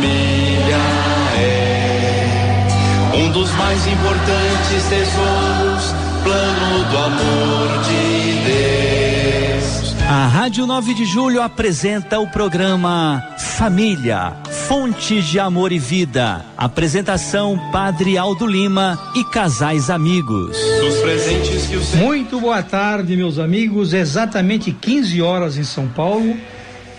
família é um dos mais importantes tesouros, plano do amor de Deus. A Rádio 9 de Julho apresenta o programa Família, Fonte de Amor e Vida. Apresentação Padre Aldo Lima e casais amigos. Dos presentes que o Senhor... Muito boa tarde, meus amigos. Exatamente 15 horas em São Paulo,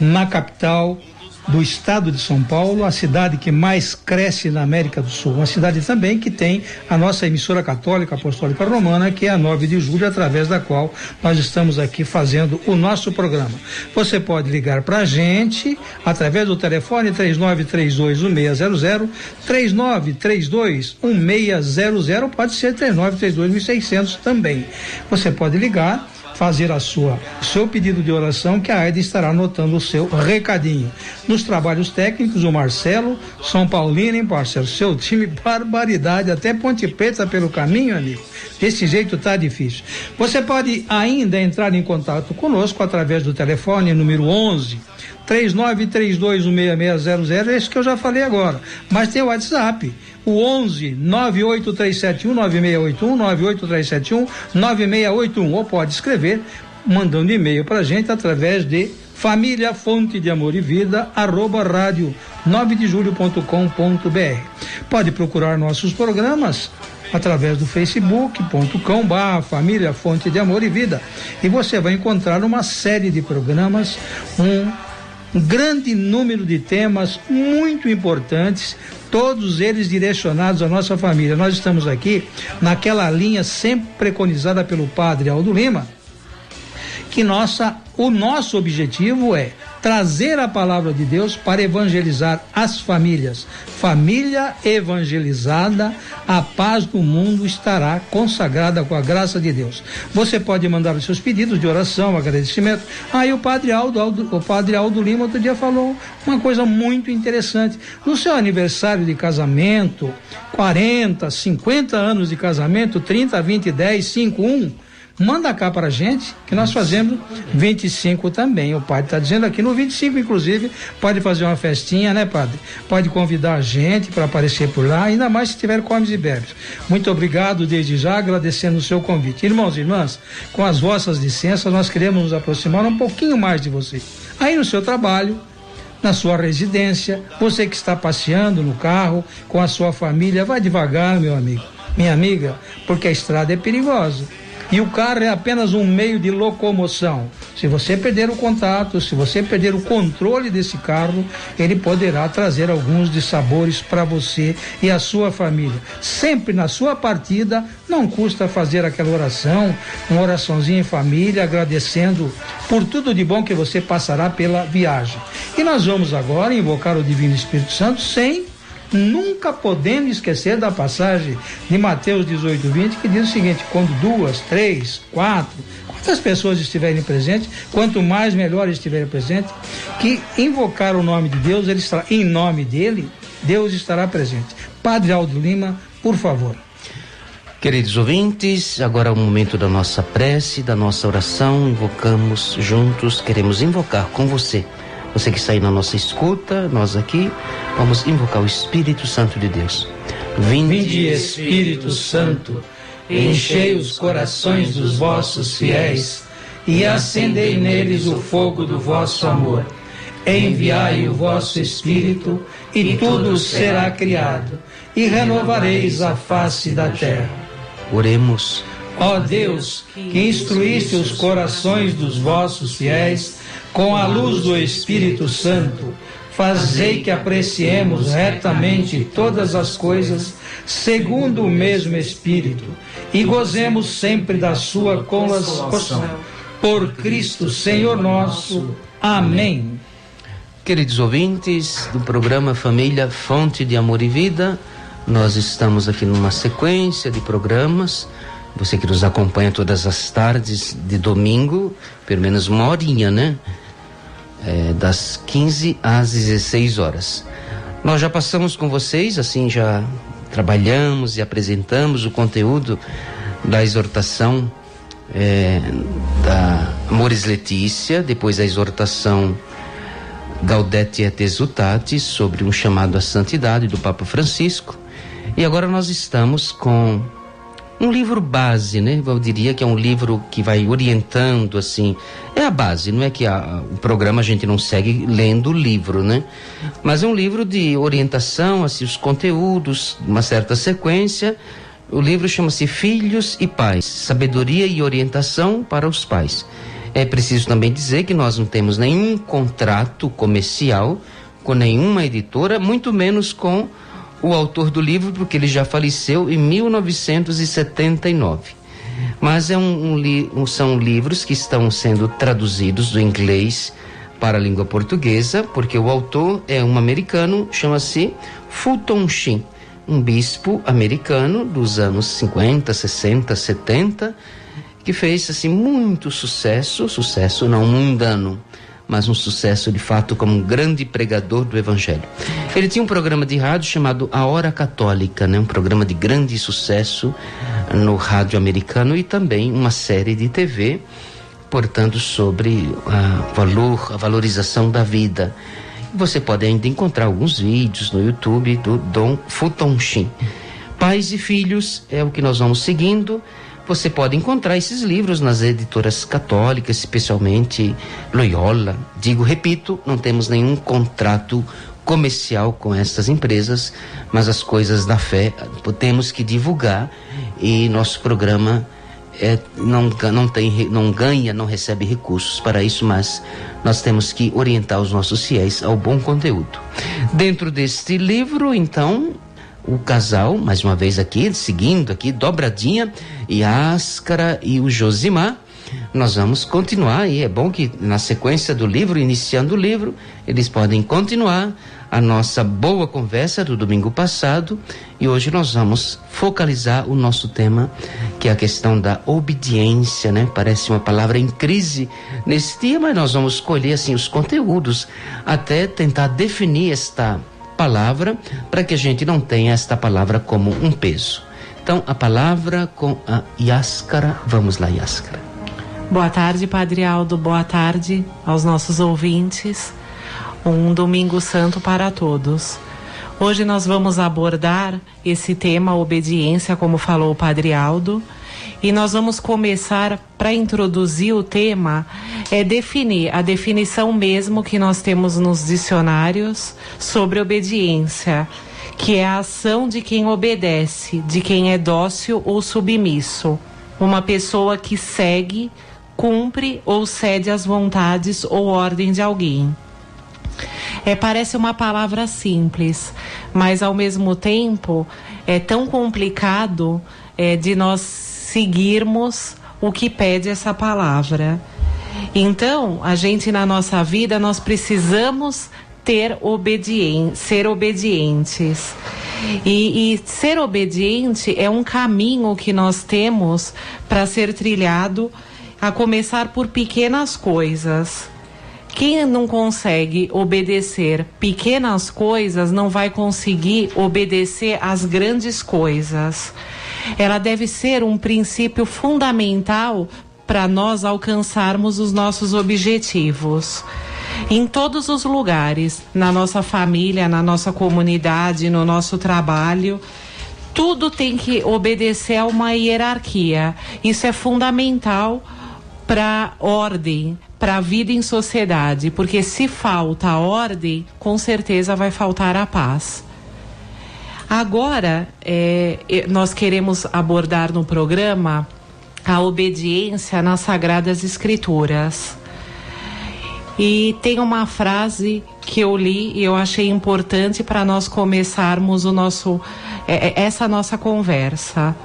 na capital do estado de São Paulo, a cidade que mais cresce na América do Sul, uma cidade também que tem a nossa emissora católica apostólica romana, que é a 9 de julho, através da qual nós estamos aqui fazendo o nosso programa. Você pode ligar para a gente através do telefone 39321600, 39321600, pode ser 39321600 também. Você pode ligar, fazer o seu pedido de oração, que a Aida estará anotando o seu recadinho. Nos trabalhos técnicos, o Marcelo, São Paulino, hein, parceiro? Seu time, barbaridade, até Ponte Preta pelo caminho, amigo. Desse jeito tá difícil. Você pode ainda entrar em contato conosco através do telefone número 11 39321600, esse que eu já falei agora, mas tem o WhatsApp, o 11 98371 9681, 98371 9681, ou pode escrever mandando e-mail pra gente através de família fonte de amor e vida @radio 9dejulho.com.br. Pode procurar nossos programas através do facebook.com/família fonte de amor e vida, e você vai encontrar uma série de programas, um grande número de temas muito importantes, todos eles direcionados à nossa família. Nós estamos aqui naquela linha sempre preconizada pelo Padre Aldo Lima, que o nosso objetivo é trazer a palavra de Deus para evangelizar as famílias. Família evangelizada, a paz do mundo estará consagrada com a graça de Deus. Você pode mandar os seus pedidos de oração, agradecimento. Aí o Padre Aldo Lima outro dia falou uma coisa muito interessante. No seu aniversário de casamento, 40, 50 anos de casamento, 30, 20, 10, 5, 1, manda cá para a gente, que nós fazemos 25 também. O padre está dizendo aqui, no 25 inclusive, pode fazer uma festinha, né, padre? Pode convidar a gente para aparecer por lá, ainda mais se tiver comes e bebes. Muito obrigado desde já, agradecendo o seu convite. Irmãos e irmãs, com as vossas licenças, nós queremos nos aproximar um pouquinho mais de você. Aí no seu trabalho, na sua residência, você que está passeando no carro com a sua família, vai devagar, meu amigo, minha amiga, porque a estrada é perigosa. E o carro é apenas um meio de locomoção. Se você perder o contato, se você perder o controle desse carro, ele poderá trazer alguns dissabores para você e a sua família. Sempre na sua partida, não custa fazer aquela oração, uma oraçãozinha em família, agradecendo por tudo de bom que você passará pela viagem. E nós vamos agora invocar o Divino Espírito Santo nunca podendo esquecer da passagem de Mateus 18:20, que diz o seguinte: quando 2, 3, 4, quantas pessoas estiverem presentes, quanto mais melhor estiverem presentes, que invocar o nome de Deus, ele estará, em nome dele, Deus estará presente. Padre Aldo Lima, por favor. Queridos ouvintes, agora é o momento da nossa prece, da nossa oração. Invocamos juntos, queremos invocar com você. Você que está aí na nossa escuta, nós aqui, vamos invocar o Espírito Santo de Deus. Vinde, Espírito Santo, enchei os corações dos vossos fiéis e acendei neles o fogo do vosso amor. Enviai o vosso Espírito e tudo será criado e renovareis a face da terra. Oremos. Ó Deus, que instruíste os corações dos vossos fiéis com a luz do Espírito Santo, fazei que apreciemos retamente todas as coisas segundo o mesmo Espírito e gozemos sempre da sua consolação. Por Cristo Senhor nosso. Amém. Queridos ouvintes do programa Família Fonte de Amor e Vida, nós estamos aqui numa sequência de programas. Você que nos acompanha todas as tardes de domingo, pelo menos uma horinha, né? Das 15 às 16 horas. Nós já passamos com vocês, assim, já trabalhamos e apresentamos o conteúdo da exortação da Amores Letícia, depois a exortação Gaudete et Exsultate, sobre um chamado à santidade do Papa Francisco. E agora nós estamos com um livro base, né? Eu diria que é um livro que vai orientando, assim, é a base, não é que o programa a gente não segue lendo o livro, né? Mas é um livro de orientação, assim, os conteúdos, uma certa sequência. O livro chama-se Filhos e Pais, Sabedoria e Orientação para os Pais. É preciso também dizer que nós não temos nenhum contrato comercial com nenhuma editora, muito menos com o autor do livro, porque ele já faleceu em 1979. Mas são livros que estão sendo traduzidos do inglês para a língua portuguesa, porque o autor é um americano, chama-se Fulton Sheen, um bispo americano dos anos 50, 60, 70, que fez assim muito sucesso não mundano, mas um sucesso de fato como um grande pregador do evangelho. Ele tinha um programa de rádio chamado A Hora Católica, né? Um programa de grande sucesso no rádio americano, e também uma série de TV, portanto, sobre a valorização da vida. Você pode ainda encontrar alguns vídeos no YouTube do Dom Fulton Sheen. Pais e Filhos é o que nós vamos seguindo. Você pode encontrar esses livros nas editoras católicas, especialmente Loyola. Repito, não temos nenhum contrato comercial com essas empresas, mas as coisas da fé temos que divulgar, e nosso programa não recebe recursos para isso, mas nós temos que orientar os nossos fiéis ao bom conteúdo. Dentro deste livro, então, o casal, mais uma vez aqui, seguindo aqui, dobradinha, Yáscara e o Josimar, nós vamos continuar, e é bom que na sequência do livro, iniciando o livro, eles podem continuar a nossa boa conversa do domingo passado, e hoje nós vamos focalizar o nosso tema, que é a questão da obediência, né? Parece uma palavra em crise nesse dia, mas nós vamos escolher assim os conteúdos, até tentar definir esta palavra, para que a gente não tenha esta palavra como um peso. Então, a palavra com a Yáscara. Vamos lá, Yáscara. Boa tarde, Padre Aldo. Boa tarde aos nossos ouvintes. Um domingo santo para todos. Hoje nós vamos abordar esse tema, obediência, como falou o Padre Aldo. E nós vamos começar, para introduzir o tema, definir a definição mesmo que nós temos nos dicionários sobre obediência, que é a ação de quem obedece, de quem é dócil ou submisso. Uma pessoa que segue, cumpre ou cede às vontades ou ordem de alguém. Parece uma palavra simples, mas ao mesmo tempo é tão complicado de nós seguirmos o que pede essa palavra. Então, a gente na nossa vida, nós precisamos ser obedientes. E ser obediente é um caminho que nós temos para ser trilhado, a começar por pequenas coisas. Quem não consegue obedecer pequenas coisas não vai conseguir obedecer às grandes coisas. Ela deve ser um princípio fundamental para nós alcançarmos os nossos objetivos. Em todos os lugares, na nossa família, na nossa comunidade, no nosso trabalho, tudo tem que obedecer a uma hierarquia. Isso é fundamental para ordem, para a vida em sociedade, porque se falta a ordem, com certeza vai faltar a paz. Agora, nós queremos abordar no programa a obediência nas Sagradas Escrituras. E tem uma frase que eu li e eu achei importante para nós começarmos essa nossa conversa.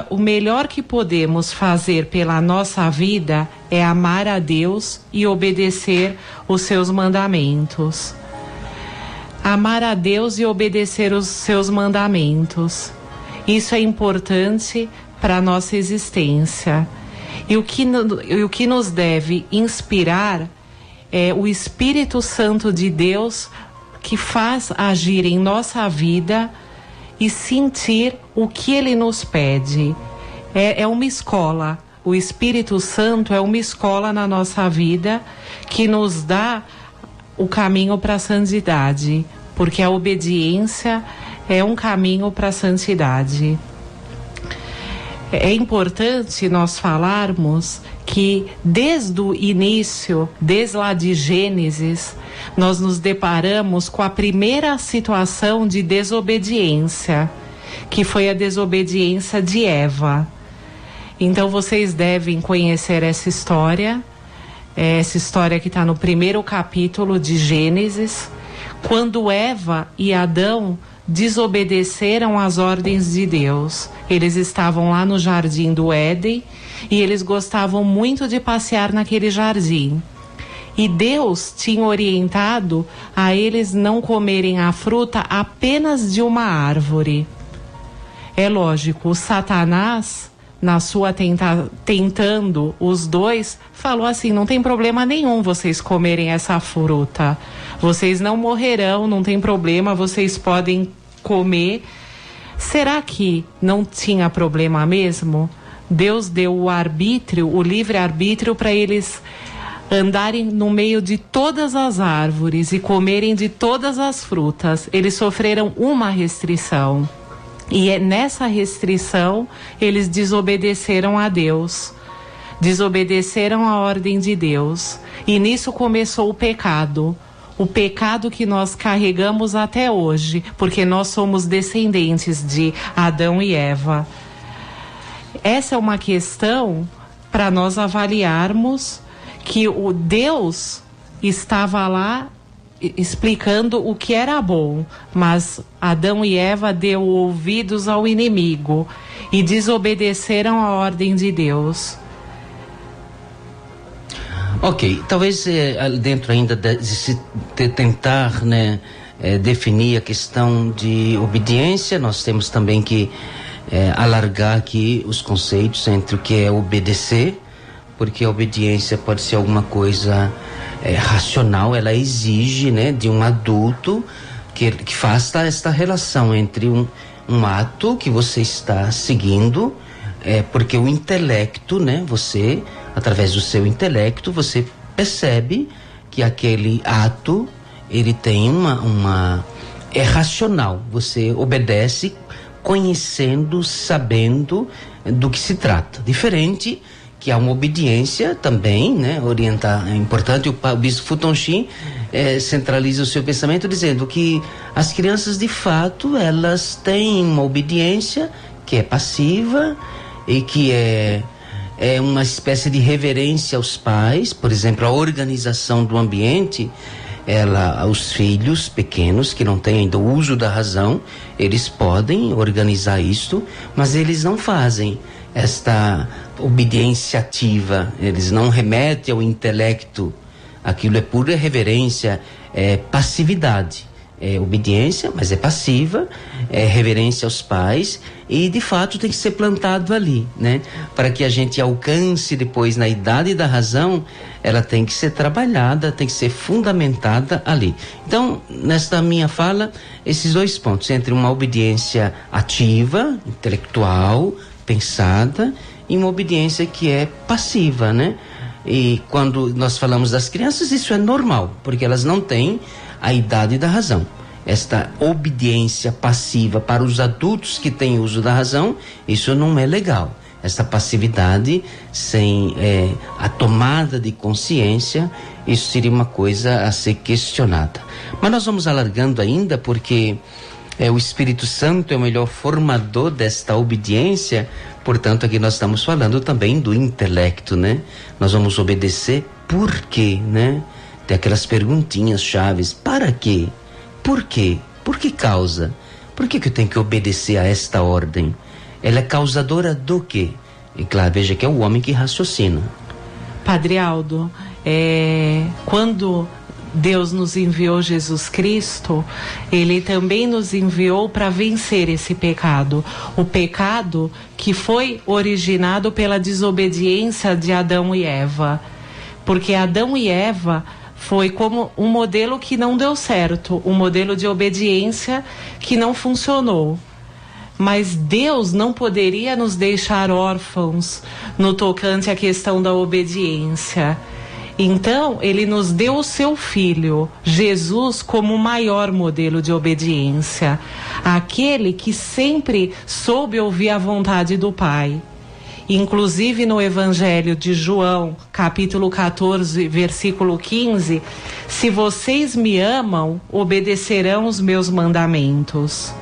O melhor que podemos fazer pela nossa vida é amar a Deus e obedecer os seus mandamentos. Amar a Deus e obedecer os seus mandamentos. Isso é importante para a nossa existência. E o que nos deve inspirar é o Espírito Santo de Deus, que faz agir em nossa vida e sentir o que Ele nos pede. É uma escola. O Espírito Santo é uma escola na nossa vida que nos dá o caminho para a santidade, porque a obediência é um caminho para a santidade. É importante nós falarmos que desde o início, desde lá de Gênesis, nós nos deparamos com a primeira situação de desobediência, que foi a desobediência de Eva. Então vocês devem conhecer essa história que está no primeiro capítulo de Gênesis, quando Eva e Adão desobedeceram às ordens de Deus. Eles estavam lá no jardim do Éden e eles gostavam muito de passear naquele jardim. E Deus tinha orientado a eles não comerem a fruta apenas de uma árvore. É lógico, o Satanás, na sua tentando os dois, falou assim: não tem problema nenhum vocês comerem essa fruta. Vocês não morrerão, não tem problema, vocês podem comer. Será que não tinha problema mesmo? Deus deu o arbítrio, o livre-arbítrio, para eles andarem no meio de todas as árvores e comerem de todas as frutas. Eles sofreram uma restrição. E nessa restrição eles desobedeceram a Deus, desobedeceram a ordem de Deus, e nisso começou o pecado que nós carregamos até hoje, porque nós somos descendentes de Adão e Eva. Essa é uma questão para nós avaliarmos, que o Deus estava lá explicando o que era bom, mas Adão e Eva deu ouvidos ao inimigo e desobedeceram a ordem de Deus. Ok, talvez dentro ainda de se tentar, definir a questão de obediência, nós temos também que alargar aqui os conceitos entre o que é obedecer, porque a obediência pode ser alguma coisa racional, ela exige, de um adulto que faça esta relação entre um ato que você está seguindo, porque o intelecto, você, através do seu intelecto, você percebe que aquele ato, ele tem é racional, você obedece conhecendo, sabendo do que se trata, diferente que há uma obediência também, orientar, é importante. O bispo Futonchi centraliza o seu pensamento dizendo que as crianças, de fato, elas têm uma obediência que é passiva e que é uma espécie de reverência aos pais. Por exemplo, a organização do ambiente, os filhos pequenos que não têm ainda o uso da razão, eles podem organizar isto, mas eles não fazem esta obediência ativa, eles não remetem ao intelecto, aquilo é pura reverência, é passividade, é obediência, mas é passiva, é reverência aos pais, e de fato tem que ser plantado ali, para que a gente alcance depois na idade da razão, ela tem que ser trabalhada, tem que ser fundamentada ali. Então, nesta minha fala, esses dois pontos, entre uma obediência ativa, intelectual, pensada, e uma obediência que é passiva, E quando nós falamos das crianças, isso é normal, porque elas não têm a idade da razão. Esta obediência passiva para os adultos que têm uso da razão, isso não é legal. Esta passividade sem a tomada de consciência, isso seria uma coisa a ser questionada. Mas nós vamos alargando ainda, porque o Espírito Santo é o melhor formador desta obediência. Portanto, aqui nós estamos falando também do intelecto, Nós vamos obedecer por quê, Tem aquelas perguntinhas chaves: para quê? Por quê? Por que causa? Por que eu tenho que obedecer a esta ordem? Ela é causadora do quê? E claro, veja que é o homem que raciocina. Padre Aldo, quando Deus nos enviou Jesus Cristo, Ele também nos enviou para vencer esse pecado. O pecado que foi originado pela desobediência de Adão e Eva. Porque Adão e Eva foi como um modelo que não deu certo, um modelo de obediência que não funcionou. Mas Deus não poderia nos deixar órfãos no tocante à questão da obediência. Então, ele nos deu o seu Filho, Jesus, como o maior modelo de obediência. Aquele que sempre soube ouvir a vontade do Pai. Inclusive no Evangelho de João, capítulo 14, versículo 15, se vocês me amam, obedecerão os meus mandamentos.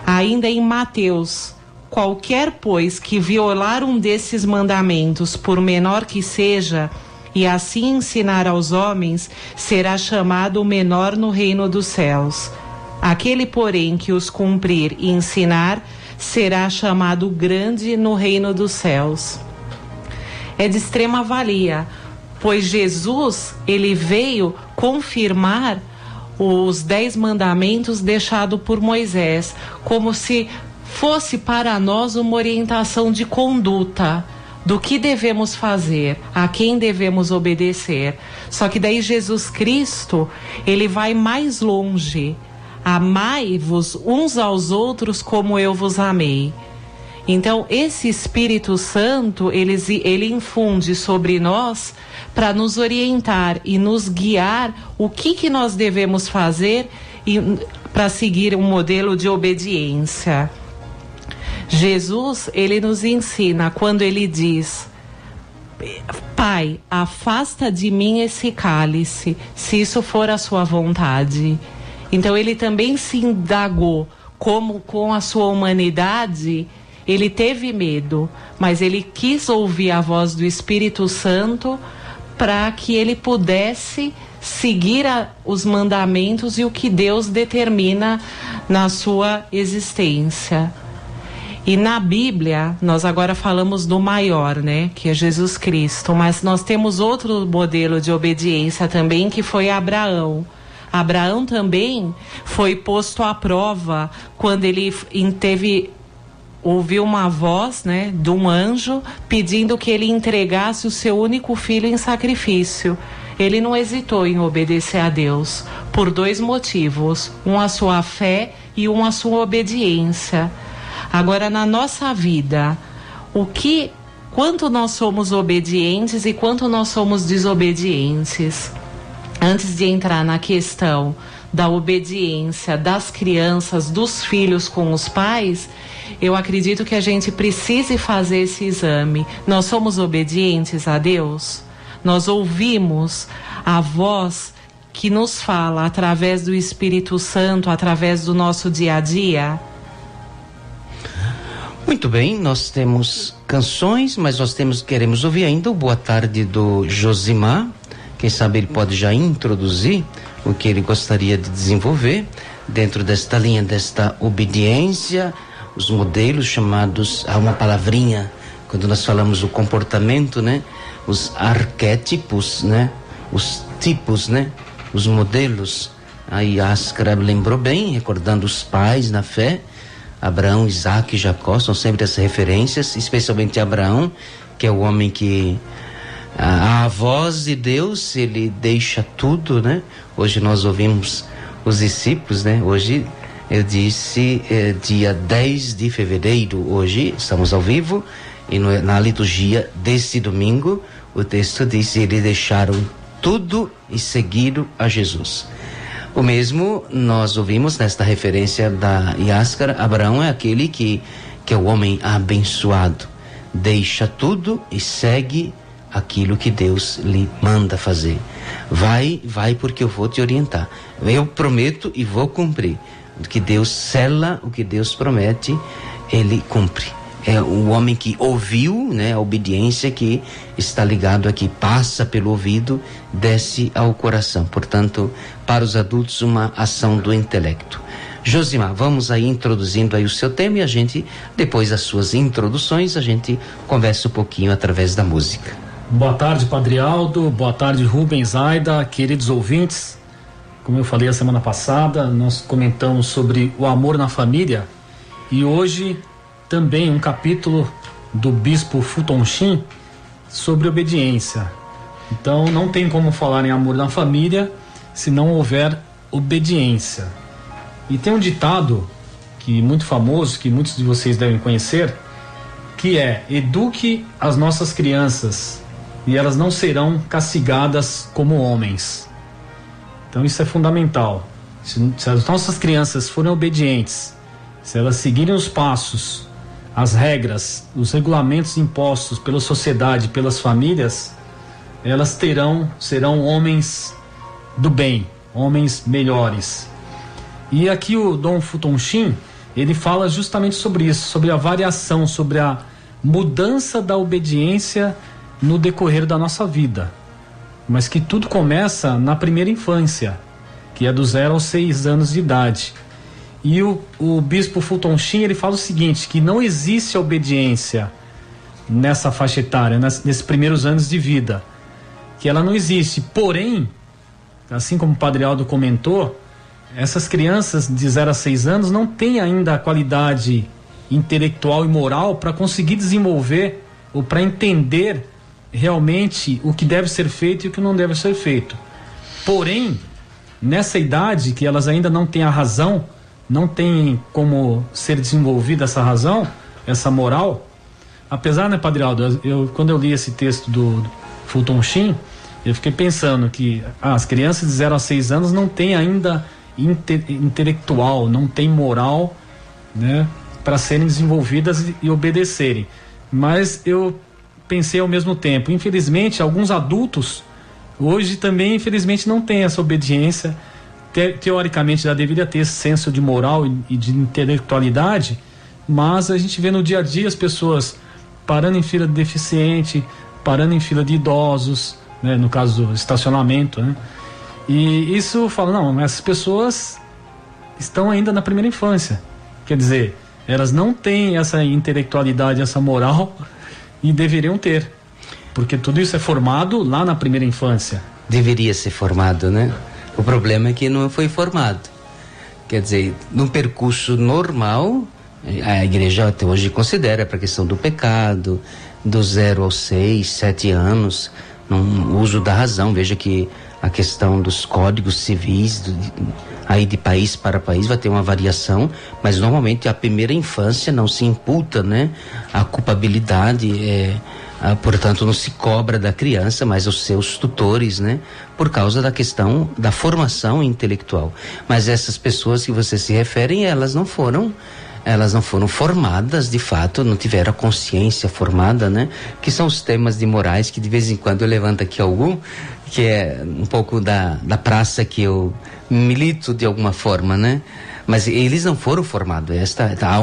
Ainda em Mateus, qualquer, pois, que violar um desses mandamentos, por menor que seja, e assim ensinar aos homens, será chamado o menor no reino dos céus. Aquele, porém, que os cumprir e ensinar, será chamado grande no reino dos céus. É de extrema valia, pois Jesus, ele veio confirmar os 10 mandamentos deixados por Moisés, como se fosse para nós uma orientação de conduta, do que devemos fazer, a quem devemos obedecer. Só que daí Jesus Cristo, ele vai mais longe. Amai-vos uns aos outros como eu vos amei. Então, esse Espírito Santo, ele infunde sobre nós para nos orientar e nos guiar o que nós devemos fazer para seguir um modelo de obediência. Jesus, ele nos ensina quando ele diz: Pai, afasta de mim esse cálice, se isso for a sua vontade. Então ele também se indagou como com a sua humanidade ele teve medo, mas ele quis ouvir a voz do Espírito Santo para que ele pudesse seguir os mandamentos e o que Deus determina na sua existência. E na Bíblia, nós agora falamos do maior, né? Que é Jesus Cristo. Mas nós temos outro modelo de obediência também, que foi Abraão. Abraão também foi posto à prova quando ele ouviu uma voz, né, de um anjo pedindo que ele entregasse o seu único filho em sacrifício. Ele não hesitou em obedecer a Deus por 2 motivos: um, a sua fé, e um, a sua obediência. Agora, na nossa vida, quanto nós somos obedientes e quanto nós somos desobedientes? Antes de entrar na questão da obediência das crianças, dos filhos com os pais, eu acredito que a gente precise fazer esse exame. Nós somos obedientes a Deus? Nós ouvimos a voz que nos fala através do Espírito Santo, através do nosso dia a dia? Muito bem, nós temos canções, mas nós queremos ouvir ainda o Boa Tarde do Josimar. Quem sabe ele pode já introduzir o que ele gostaria de desenvolver dentro desta linha, desta obediência, os modelos chamados, há uma palavrinha, quando nós falamos o comportamento, né? Os arquétipos, né? Os tipos, né? Os modelos. A Yáscara lembrou bem, recordando os pais na fé, Abraão, Isaac e Jacó, são sempre as referências, especialmente Abraão, que é o homem que a voz de Deus, ele deixa tudo, né? Hoje nós ouvimos os discípulos, né? Hoje eu disse dia 10 de fevereiro, hoje estamos ao vivo e na liturgia deste domingo o texto diz: eles deixaram tudo e seguiram a Jesus. O mesmo nós ouvimos nesta referência da Yáscara. Abraão é aquele que é o homem abençoado, deixa tudo e segue aquilo que Deus lhe manda fazer. Vai porque eu vou te orientar, eu prometo e vou cumprir. O que Deus sela, o que Deus promete, ele cumpre. É o homem que ouviu, né? A obediência que está ligado aqui, passa pelo ouvido, desce ao coração. Portanto, para os adultos, uma ação do intelecto. Josimar, vamos aí introduzindo aí o seu tema e a gente, depois das suas introduções, a gente conversa um pouquinho através da música. Boa tarde, Padre Aldo, boa tarde, Rubens, Aida, queridos ouvintes. Como eu falei a semana passada, nós comentamos sobre o amor na família e hoje também um capítulo do Bispo Fulton Sheen sobre obediência. Então não tem como falar em amor na família se não houver obediência. E tem um ditado que muito famoso, que muitos de vocês devem conhecer, que é: eduque as nossas crianças e elas não serão castigadas como homens. Então isso é fundamental. Se as nossas crianças forem obedientes, se elas seguirem os passos, as regras, os regulamentos impostos pela sociedade, pelas famílias, elas serão homens do bem, homens melhores. E aqui o Dom Fulton Sheen, ele fala justamente sobre isso, sobre a variação, sobre a mudança da obediência no decorrer da nossa vida, mas que tudo começa na primeira infância, que é do 0 aos 6 anos de idade. E o bispo Fulton Sheen, ele fala o seguinte, que não existe a obediência nessa faixa etária, nesses primeiros anos de vida, que ela não existe. Porém, assim como o Padre Aldo comentou, essas crianças de 0 a 6 anos não têm ainda a qualidade intelectual e moral para conseguir desenvolver ou para entender realmente o que deve ser feito e o que não deve ser feito. Porém, nessa idade que elas ainda não têm a razão, não tem como ser desenvolvida essa razão, essa moral, apesar, né, Padre Aldo, quando eu li esse texto do Fulton Sheen, eu fiquei pensando que as crianças de 0 a 6 anos não têm ainda intelectual, não tem moral, né, para serem desenvolvidas e obedecerem. Mas eu pensei ao mesmo tempo, infelizmente alguns adultos hoje também infelizmente não têm essa obediência. Teoricamente já deveria ter esse senso de moral e de intelectualidade, mas a gente vê no dia a dia as pessoas parando em fila de deficiente, parando em fila de idosos, né, no caso do estacionamento, né? E isso fala, não, essas pessoas estão ainda na primeira infância, quer dizer, elas não têm essa intelectualidade, essa moral, e deveriam ter, porque tudo isso é formado lá na primeira infância. Deveria ser formado, né? O problema é que não foi formado. Quer dizer, num percurso normal, a igreja até hoje considera para a questão do pecado, do 0 aos 6, 7 anos, no uso da razão. Veja que a questão dos códigos civis, aí de país para país vai ter uma variação, mas normalmente a primeira infância não se imputa, né, a culpabilidade, portanto não se cobra da criança, mas os seus tutores, né, por causa da questão da formação intelectual. Mas essas pessoas que você se refere, elas não foram formadas de fato, não tiveram a consciência formada, né? Que são os temas de morais que de vez em quando eu levanto aqui algum, que é um pouco da praça que eu milito de alguma forma, né? Mas eles não foram formados. Há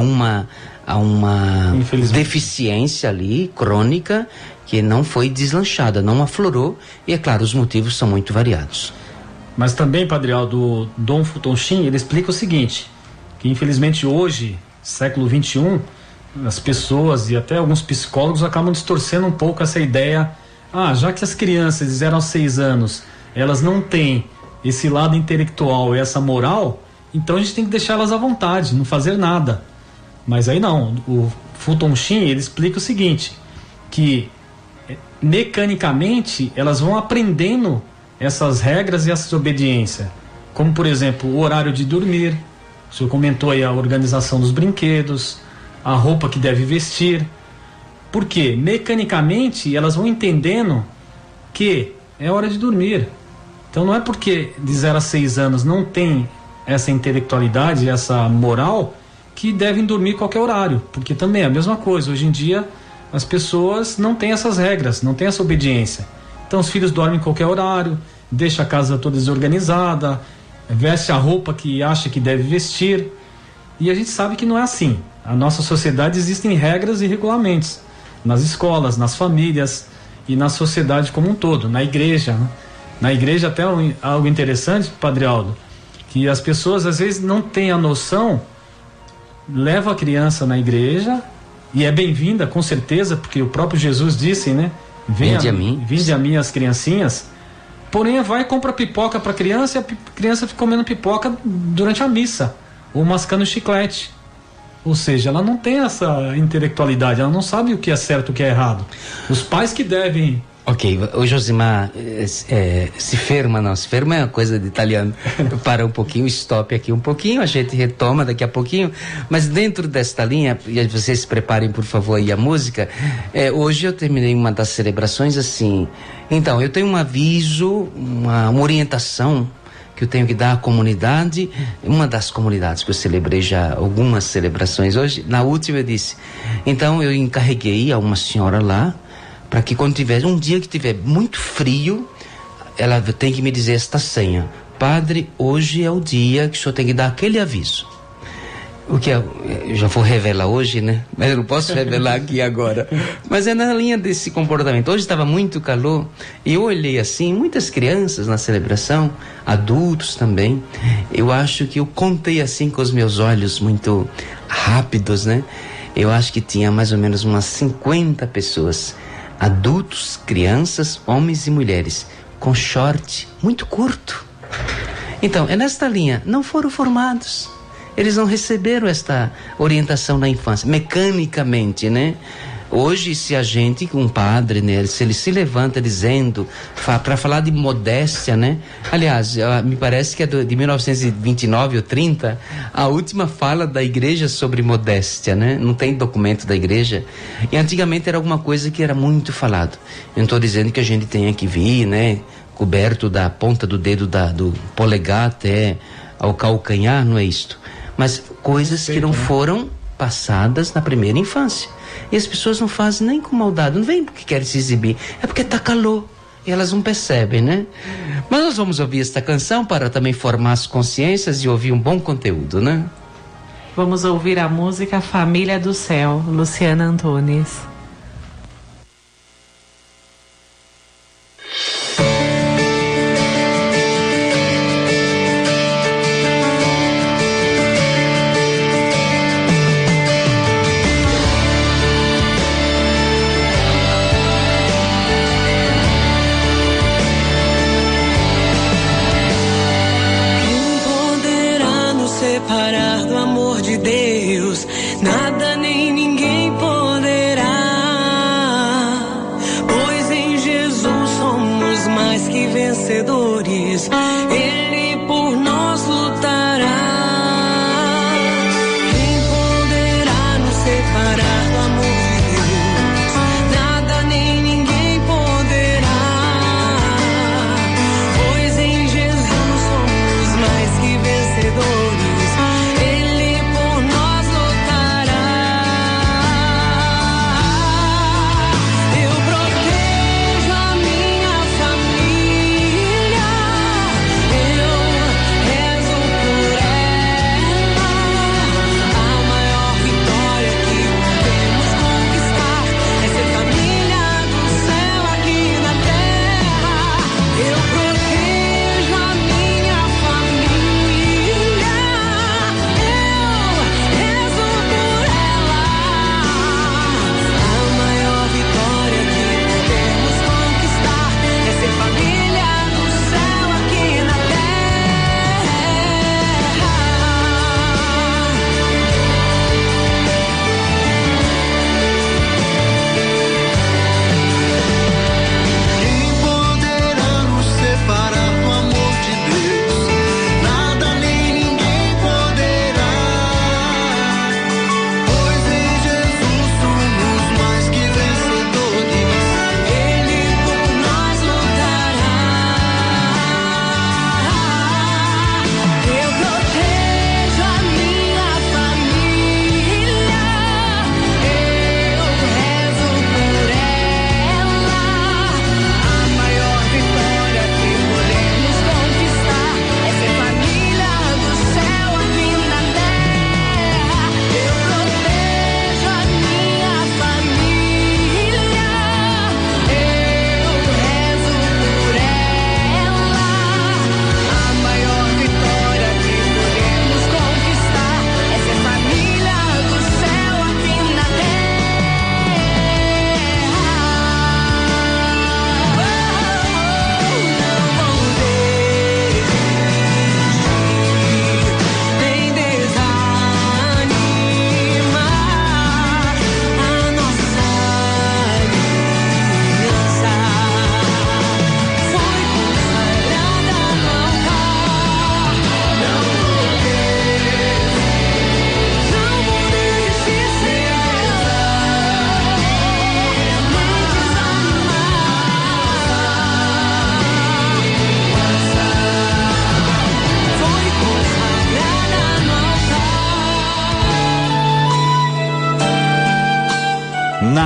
uma deficiência ali, crônica, que não foi deslanchada, não aflorou, e é claro, os motivos são muito variados. Mas também, Padre Aldo, Dom Fulton Sheen, ele explica o seguinte, que infelizmente hoje, século XXI, as pessoas e até alguns psicólogos acabam distorcendo um pouco essa ideia, já que as crianças de 0 a 6 anos, elas não têm esse lado intelectual e essa moral, então a gente tem que deixar elas à vontade, não fazer nada. Mas aí não, o Fulton Sheen, ele explica o seguinte, que mecanicamente elas vão aprendendo essas regras e essas obediências, como por exemplo o horário de dormir, o senhor comentou aí a organização dos brinquedos, a roupa que deve vestir, porque mecanicamente elas vão entendendo que é hora de dormir. Então não é porque de 0 a 6 anos não tem essa intelectualidade, essa moral, que devem dormir qualquer horário, porque também é a mesma coisa. Hoje em dia as pessoas não têm essas regras, não têm essa obediência. Então os filhos dormem em qualquer horário, deixa a casa toda desorganizada, veste a roupa que acha que deve vestir, e a gente sabe que não é assim. Na nossa sociedade existem regras e regulamentos, nas escolas, nas famílias e na sociedade como um todo, na igreja, né? Na igreja até algo interessante, Padre Aldo, que as pessoas às vezes não têm a noção, levam a criança na igreja, e é bem-vinda com certeza, porque o próprio Jesus disse, né? Vinde a mim as criancinhas. Porém, vai e compra pipoca para a criança, e a criança fica comendo pipoca durante a missa, ou mascando chiclete. Ou seja, ela não tem essa intelectualidade, ela não sabe o que é certo e o que é errado. Os pais que devem Ok, o Josimar se ferma é uma coisa de italiano. Para um pouquinho, stop aqui um pouquinho, a gente retoma daqui a pouquinho, mas dentro desta linha, e vocês preparem por favor aí a música, hoje eu terminei uma das celebrações assim, então eu tenho um aviso, uma orientação que eu tenho que dar à comunidade, uma das comunidades que eu celebrei já algumas celebrações hoje, na última eu disse, então eu encarreguei a uma senhora lá, para que quando tiver um dia que tiver muito frio, ela tem que me dizer esta senha: padre, hoje é o dia que o senhor tem que dar aquele aviso. O que eu já vou revelar hoje, né? Mas eu não posso revelar aqui agora. Mas é na linha desse comportamento. Hoje estava muito calor e eu olhei assim, muitas crianças na celebração, adultos também. Eu acho que eu contei assim com os meus olhos muito rápidos, né? Eu acho que tinha mais ou menos umas 50 pessoas. Adultos, crianças, homens e mulheres, com short muito curto. Então, é nesta linha, não foram formados. Eles não receberam esta orientação na infância, mecanicamente, né? Hoje, se a gente, um padre, né, se ele se levanta dizendo, para falar de modéstia, né? Aliás, me parece que é de 1929 ou 30, a última fala da igreja sobre modéstia, né? Não tem documento da igreja. E antigamente era alguma coisa que era muito falado. Eu não estou dizendo que a gente tenha que vir, né? Coberto da ponta do dedo do polegar até ao calcanhar, não é isto. Mas coisas que não foram passadas na primeira infância. E as pessoas não fazem nem com maldade, não vem porque querem se exibir, é porque tá calor. E elas não percebem, né? Mas nós vamos ouvir esta canção para também formar as consciências e ouvir um bom conteúdo, né? Vamos ouvir a música Família do Céu, Luciana Antunes. Separar do amor de Deus, nada nem ninguém poderá.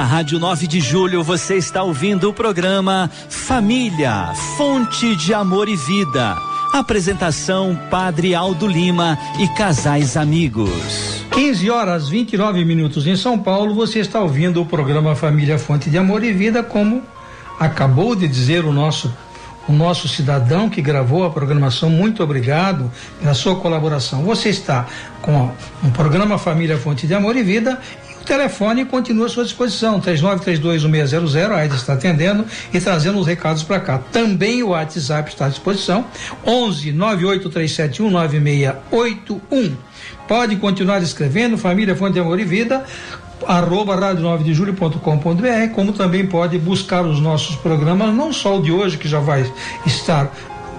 Na Rádio 9 de Julho você está ouvindo o programa Família, Fonte de Amor e Vida. Apresentação Padre Aldo Lima e casais amigos. 15h29 em São Paulo, você está ouvindo o programa Família, Fonte de Amor e Vida, como acabou de dizer o nosso cidadão que gravou a programação. Muito obrigado pela sua colaboração. Você está com um programa Família, Fonte de Amor e Vida. O telefone continua à sua disposição, 39321600, a Aida está atendendo e trazendo os recados para cá. Também o WhatsApp está à disposição, 11-983719681. Pode continuar escrevendo, Família, Fonte de Amor e Vida, @radio9dejulio.com.br, como também pode buscar os nossos programas, não só o de hoje, que já vai estar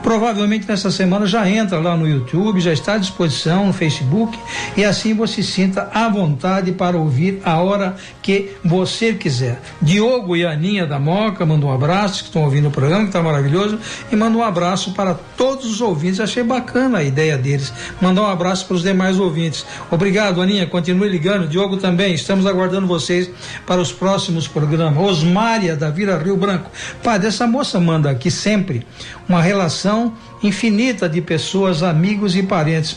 provavelmente nessa semana, já entra lá no YouTube, já está à disposição no Facebook, e assim você sinta à vontade para ouvir a hora que você quiser. Diogo e a Aninha da Moca mandam um abraço, que estão ouvindo o programa, que está maravilhoso, e mandam um abraço para todos os ouvintes. Achei bacana a ideia deles, mandar um abraço para os demais ouvintes. Obrigado, Aninha, continue ligando. Diogo também, estamos aguardando vocês para os próximos programas. Osmária da Vila Rio Branco. Padre, essa moça manda aqui sempre uma relação infinita de pessoas, amigos e parentes.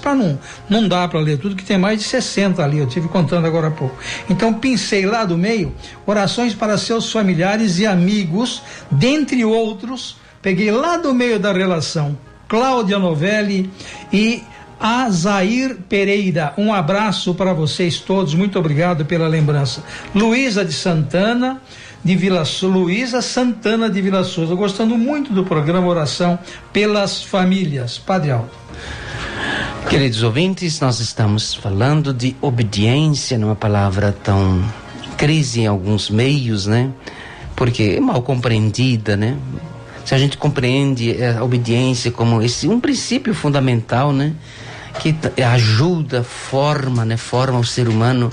Não dá para ler tudo, que tem mais de 60 ali, eu tive contando agora há pouco. Então pincei lá do meio, orações para seus familiares e amigos, dentre outros, peguei lá do meio da relação, Cláudia Novelli e Azair Pereira. Um abraço para vocês todos, muito obrigado pela lembrança. Luísa Santana de Vila Souza, gostando muito do programa Oração pelas Famílias. Padre Aldo. Queridos ouvintes, nós estamos falando de obediência, numa palavra tão crise em alguns meios, né? Porque é mal compreendida, né? Se a gente compreende a obediência como um princípio fundamental, né? Que ajuda, forma o ser humano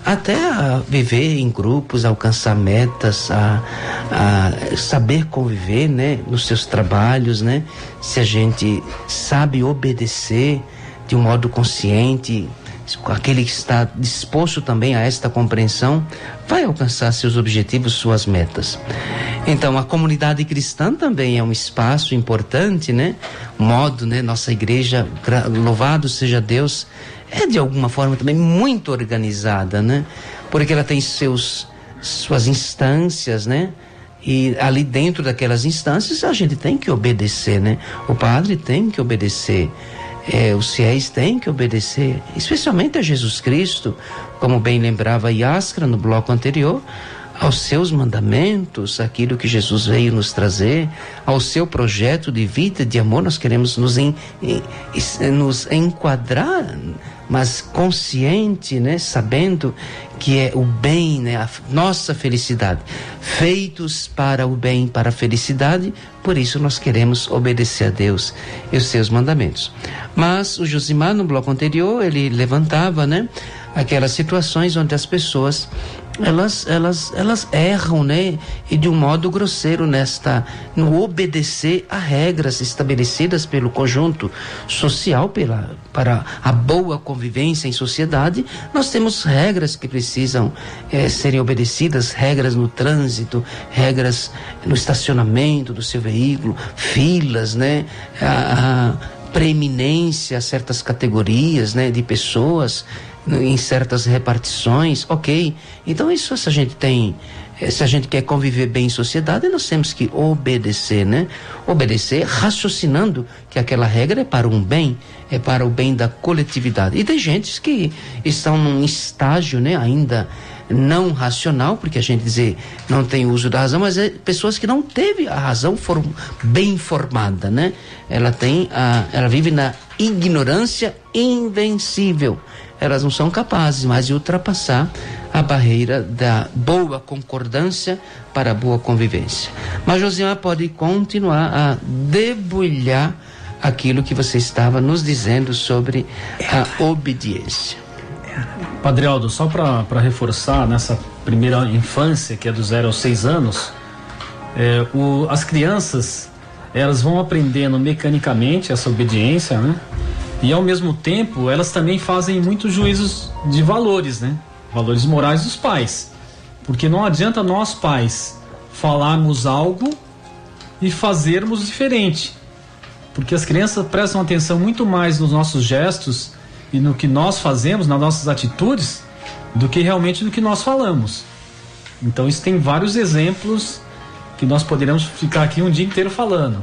até a viver em grupos, a alcançar metas, a saber conviver, né, nos seus trabalhos, né? Se a gente sabe obedecer de um modo consciente, aquele que está disposto também a esta compreensão, vai alcançar seus objetivos, suas metas. Então, a comunidade cristã também é um espaço importante, né? Modo, né? Nossa igreja, louvado seja Deus, é de alguma forma também muito organizada, né? Porque ela tem suas instâncias, né? E ali dentro daquelas instâncias a gente tem que obedecer, né? O padre tem que obedecer, os fiéis têm que obedecer, especialmente a Jesus Cristo, como bem lembrava Yaskra no bloco anterior, aos seus mandamentos, aquilo que Jesus veio nos trazer, ao seu projeto de vida, de amor. Nós queremos nos enquadrar, mas consciente, né? Sabendo que é o bem, né? A nossa felicidade, feitos para o bem, para a felicidade. Por isso nós queremos obedecer a Deus e os seus mandamentos. Mas o Josimar, no bloco anterior, ele levantava, né, aquelas situações onde as pessoas elas erram, né? E de um modo grosseiro no obedecer a regras estabelecidas pelo conjunto social para a boa convivência em sociedade. Nós temos regras que precisam serem obedecidas, regras no trânsito, regras no estacionamento do seu veículo, filas, né? A preeminência a certas categorias, né, de pessoas em certas repartições, ok. Então isso, se a gente quer conviver bem em sociedade, nós temos que obedecer, né? Obedecer raciocinando que aquela regra é para um bem, é para o bem da coletividade. E tem gente que estão num estágio, né, ainda não racional, porque a gente dizer não tem uso da razão, mas pessoas que não teve a razão bem formada, né? Ela vive na ignorância invencível. Elas não são capazes mais de ultrapassar a barreira da boa concordância para a boa convivência. Mas Josimar pode continuar a debulhar aquilo que você estava nos dizendo sobre a obediência. Padre Aldo, só para reforçar, nessa primeira infância, que é do 0 aos 6 anos, as crianças, elas vão aprendendo mecanicamente essa obediência, né? E ao mesmo tempo, elas também fazem muitos juízos de valores, né? Valores morais dos pais. Porque não adianta nós pais falarmos algo e fazermos diferente. Porque as crianças prestam atenção muito mais nos nossos gestos e no que nós fazemos, nas nossas atitudes, do que realmente no que nós falamos. Então isso tem vários exemplos que nós poderíamos ficar aqui um dia inteiro falando.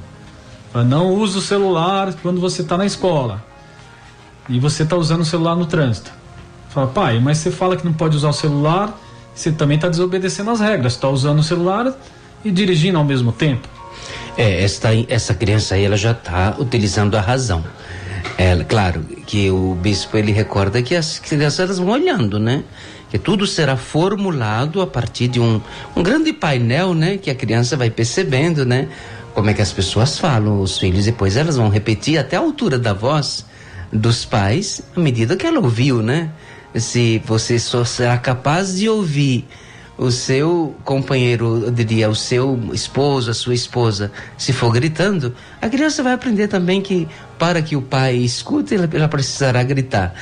Não use o celular quando você está na escola e você está usando o celular no trânsito. Fala, pai, mas você fala que não pode usar o celular, você também está desobedecendo as regras, está usando o celular e dirigindo ao mesmo tempo. Essa criança aí, ela já está utilizando a razão. Claro que o bispo, ele recorda que as crianças, elas vão olhando, né? Que tudo será formulado a partir de um grande painel, né? Que a criança vai percebendo, né? Como é que as pessoas falam, os filhos, depois elas vão repetir até a altura da voz dos pais, à medida que ela ouviu, né? Se você só será capaz de ouvir o seu companheiro, eu diria, o seu esposo, a sua esposa, se for gritando, a criança vai aprender também que para que o pai escute, ela precisará gritar.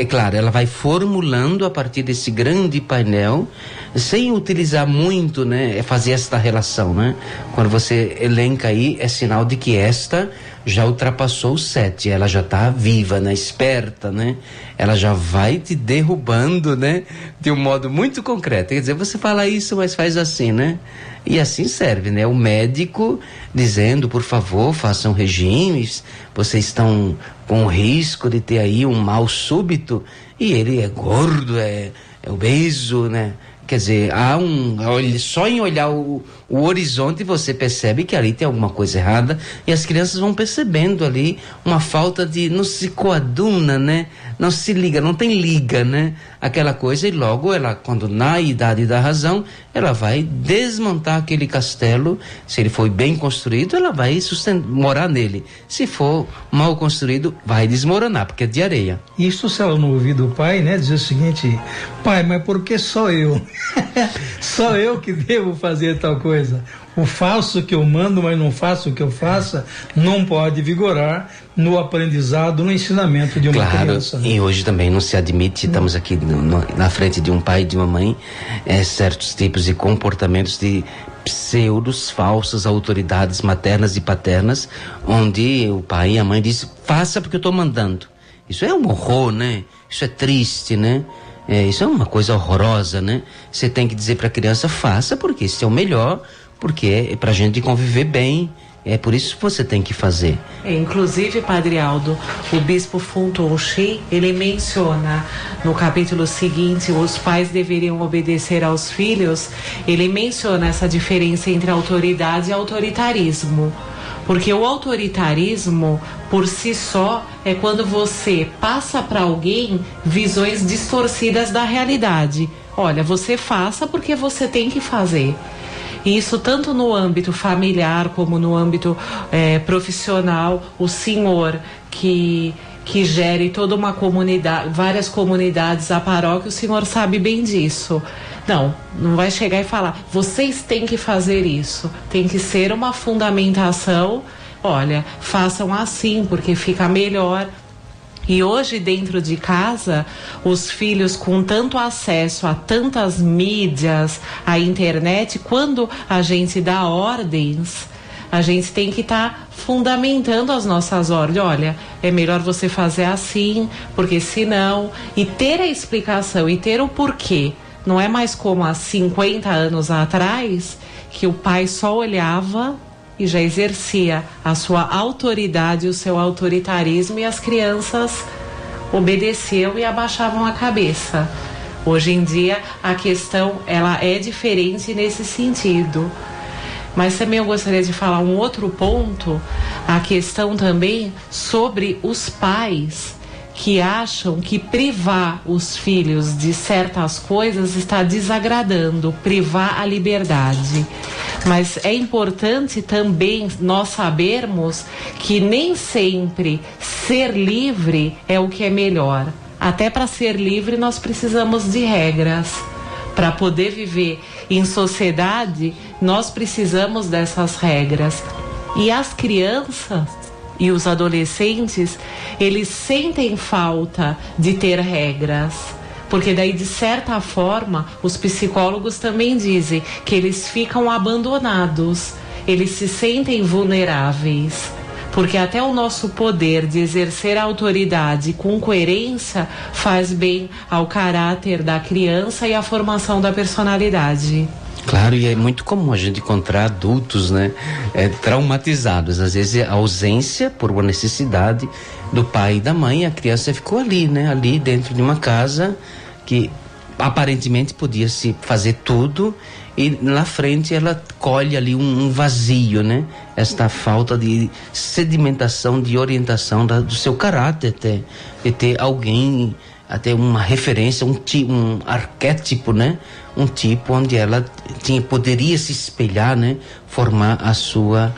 Claro, ela vai formulando a partir desse grande painel, sem utilizar muito, né, fazer esta relação, né? Quando você elenca aí, é sinal de que esta já ultrapassou o 7, ela já está viva, né, esperta, né? Ela já vai te derrubando, né, de um modo muito concreto. Quer dizer, você fala isso, mas faz assim, né? E assim serve, né? O médico dizendo, por favor, façam regimes, vocês estão com risco de ter aí um mal súbito, e ele é gordo, é obeso, né? Quer dizer, só em olhar o horizonte você percebe que ali tem alguma coisa errada, e as crianças vão percebendo ali uma falta de, não se coaduna, né? Não se liga, não tem liga, né? Aquela coisa, e logo ela, quando na idade da razão, ela vai desmontar aquele castelo. Se ele foi bem construído, ela vai morar nele. Se for mal construído, vai desmoronar, porque é de areia. Isso se ela não ouvir do pai, né? Dizer o seguinte: pai, mas por que só eu? Só eu que devo fazer tal coisa. O faço que eu mando, mas não faço o que eu faça, não pode vigorar no aprendizado, no ensinamento de uma criança. E hoje também não se admite, estamos aqui na frente de um pai e de uma mãe, certos tipos de comportamentos de pseudos, falsas autoridades maternas e paternas, onde o pai e a mãe dizem, faça porque eu estou mandando. Isso é um horror, né? Isso é triste, né? Isso é uma coisa horrorosa, né? Você tem que dizer para a criança, faça porque isso é o melhor, porque é pra gente conviver bem, é por isso que você tem que fazer. Inclusive, Padre Aldo, o bispo Funton Shi, ele menciona no capítulo seguinte, os pais deveriam obedecer aos filhos, ele menciona essa diferença entre autoridade e autoritarismo. Porque o autoritarismo, por si só, é quando você passa para alguém visões distorcidas da realidade. Olha, você faça porque você tem que fazer. Isso tanto no âmbito familiar como no âmbito profissional. O senhor que gere toda uma comunidade, várias comunidades, a paróquia, o senhor sabe bem disso. Não vai chegar e falar, vocês têm que fazer isso. Tem que ser uma fundamentação, olha, façam assim porque fica melhor. E hoje dentro de casa, os filhos com tanto acesso a tantas mídias, a internet, quando a gente dá ordens, a gente tem que estar fundamentando as nossas ordens. Olha, é melhor você fazer assim, porque senão... E ter a explicação e ter o porquê. Não é mais como há 50 anos atrás, que o pai só olhava e já exercia a sua autoridade, o seu autoritarismo, e as crianças obedeciam e abaixavam a cabeça. Hoje em dia a questão ela é diferente nesse sentido. Mas também eu gostaria de falar um outro ponto, a questão também sobre os pais que acham que privar os filhos de certas coisas está desagradando, privar a liberdade. Mas é importante também nós sabermos que nem sempre ser livre é o que é melhor. Até para ser livre nós precisamos de regras. Para poder viver em sociedade, nós precisamos dessas regras. E as crianças e os adolescentes, eles sentem falta de ter regras. Porque daí, de certa forma, os psicólogos também dizem que eles ficam abandonados, eles se sentem vulneráveis. Porque até o nosso poder de exercer a autoridade com coerência faz bem ao caráter da criança e à formação da personalidade. Claro, e é muito comum a gente encontrar adultos, né, traumatizados. Às vezes a ausência por uma necessidade do pai e da mãe, a criança ficou ali, né, ali dentro de uma casa que aparentemente podia se fazer tudo, e na frente ela colhe ali um vazio, né? Esta falta de sedimentação, de orientação do seu caráter, até de ter alguém, até uma referência, um arquétipo, né? Um tipo onde ela poderia se espelhar, né? Formar a sua